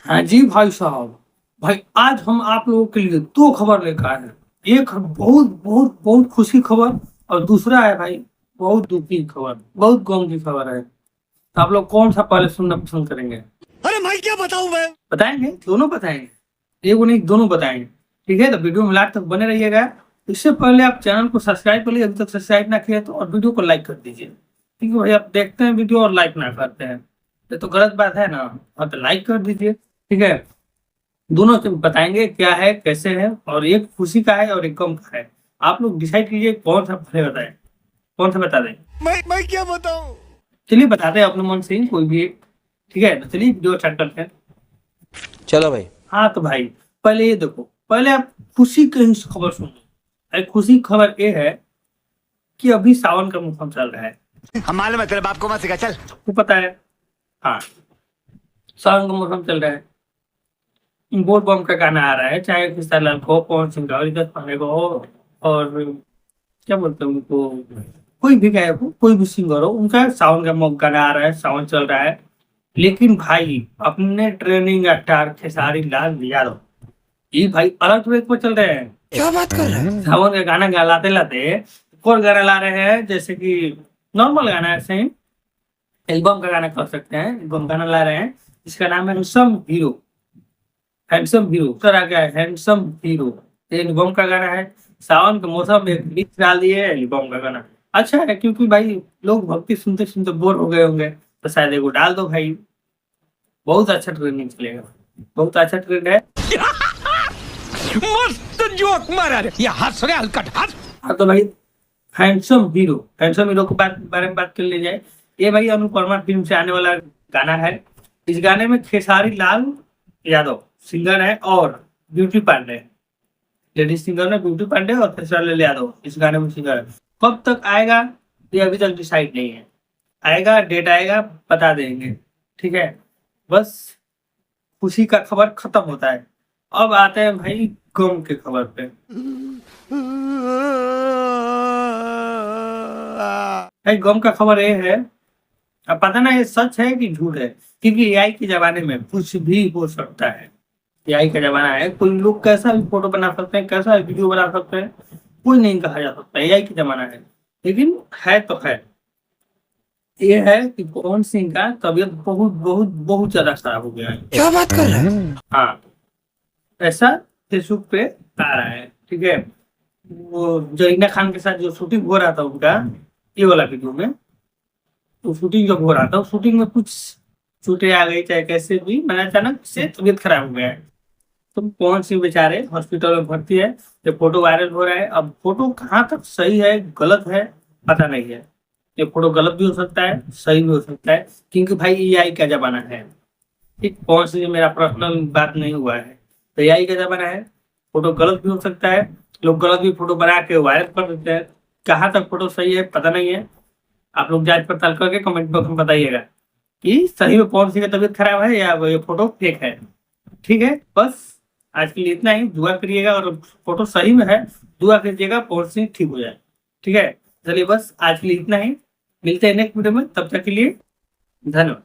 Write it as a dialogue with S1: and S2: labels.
S1: हाँ जी भाई साहब। भाई आज हम आप लोगों के लिए दो खबर लेकर आए हैं। एक है बहुत बहुत बहुत खुशी खबर और दूसरा है भाई बहुत दुख की खबर, बहुत गम की खबर है। तो आप लोग कौन सा पहले सुनना पसंद करेंगे?
S2: अरे भाई क्या बताऊं मैं।
S1: बताएंगे, दोनों बताएंगे, एक नहीं दोनों बताएंगे। ठीक है, तो वीडियो में लास्ट तक बने रहिएगा। इससे पहले आप चैनल को सब्सक्राइब कर लीजिए, अभी तक सब्सक्राइब ना किया तो, और वीडियो को लाइक कर दीजिए। ठीक है भाई, आप देखते हैं वीडियो और लाइक ना करते हैं ये तो गलत बात है ना। हाँ तो लाइक कर दीजिए। ठीक है, दोनों से बताएंगे क्या है कैसे है, और एक खुशी का है और एक गम का है। आप लोग डिसाइड कीजिए कौन सा पहले बताएं, कौन सा बता दें।
S2: मैं क्या बताऊं।
S1: चलिए बताते हैं अपने मन से ही कोई भी एक। ठीक है, तो चलिए वीडियो स्टार्ट करते हैं।
S3: चलो भाई।
S1: हाँ तो भाई पहले ये देखो, पहले आप खुशी की ही खबर सुनो। भाई खुशी खबर ये है कि अभी सावन का मौसम चल रहा है।
S2: हमारे में तेरे बाप को मत सिखा, चल।
S1: आपको पता है? हाँ, सावन का मौसम चल रहा है। बोल बम का गाना आ रहा है, चाहे किस्ता लाल को, पवन सिंह का, रितेश पांडे को हो, और क्या बोलते हैं उनको, कोई भी गायक हो, कोई भी सिंगर हो, उनका सावन का गाना आ रहा है, सावन चल रहा है। लेकिन भाई अपने ट्रेनिंग स्टार खेसारी लाल यादव, ये भाई अलग ट्रैक पर चल रहे हैं।
S2: क्या बात कर रहे हैं।
S1: सावन का गाना लाते लाते एक और गाना ला रहे हैं, जैसे कि नॉर्मल गाना है, ऐसे ही एल्बम का गाना कह सकते हैं। एल्बम गाना ला रहे हैं जिसका नाम है handsome hero. Handsome hero sir आ गया है, हैंडसम हीरो। ये एल्बम का गाना है। सावन के मौसम में एक गीत डाल दिए है, एल्बम का गाना अच्छा है, क्योंकि भाई लोग भक्ति सुनते सुनते बोर हो गए होंगे, तो शायद एगो डाल दो भाई। बहुत अच्छा ट्रेंडिंग चलेगा, बहुत अच्छा ट्रेंड है।
S2: मस्त जोक मारा रे, ये हंस रहे हलकट हंस।
S1: हाँ तो भाई हैंडसम हीरो के बारे में बात कर ली जाए। ये भाई अनुपमा फिल्म से आने वाला गाना है। इस गाने में खेसारी लाल यादव सिंगर है और ब्यूटी पांडे, लेडीज सिंगर है ब्यूटी पांडे, और खेसारी लाल यादव इस गाने में सिंगर है। कब तक आएगा ये अभी तक डिसाइड नहीं है, आएगा डेट आएगा बता देंगे। ठीक है, बस खुशी का खबर खत्म होता है। अब आते हैं भाई गम के खबर पे। भाई गम का खबर ये है, अब पता ना ये सच है कि झूठ है, क्योंकि एआई के जमाने में कुछ भी हो सकता है। एआई का जमाना है, कोई लोग कैसा भी फोटो बना सकते हैं, कैसा भी वीडियो बना सकते हैं, कोई नहीं कहा जा सकता। एआई का जमाना है, लेकिन है तो है। ये है कि पवन सिंह का तबीयत बहुत बहुत बहुत ज्यादा खराब हो गया है।
S2: क्या बात कर रहे हैं।
S1: हाँ, ऐसा फेसबुक पे आ रहा है। ठीक है, वो जरीना खान के साथ जो शूटिंग हो रहा था उनका, ये वाला वीडियो में, तो शूटिंग जब हो रहा था, शूटिंग में कुछ चोटें आ गई, चाहे कैसे भी, मैंने अचानक से तबीयत खराब हो गया है। तो पवन सिंह बेचारे हॉस्पिटल में भर्ती है। ये फोटो वायरल हो रहा है। अब फोटो कहाँ तक सही है गलत है पता नहीं है। ये फोटो गलत भी हो सकता है, सही भी हो सकता है, क्योंकि भाई एआई का जमाना है। ठीक, पवन सिंह से मेरा पर्सनल बात नहीं हुआ है, तो एआई का जमाना है। फोटो गलत भी हो सकता है, लोग गलत भी फोटो बना के वायरल कर देते हैं। कहाँ तक फोटो सही है पता नहीं है। आप लोग जांच पड़ताल करके कमेंट बॉक्स में बताइएगा कि सही में पवन सिंह की तबीयत खराब है या ये फोटो फेक है। ठीक है, बस आज के लिए इतना ही। दुआ करिएगा, और फोटो सही में है दुआ कीजिएगा पवन सिंह ठीक हो जाए। ठीक है, चलिए बस आज के लिए इतना ही। मिलते हैं नेक्स्ट वीडियो में, तब तक के लिए धन्यवाद।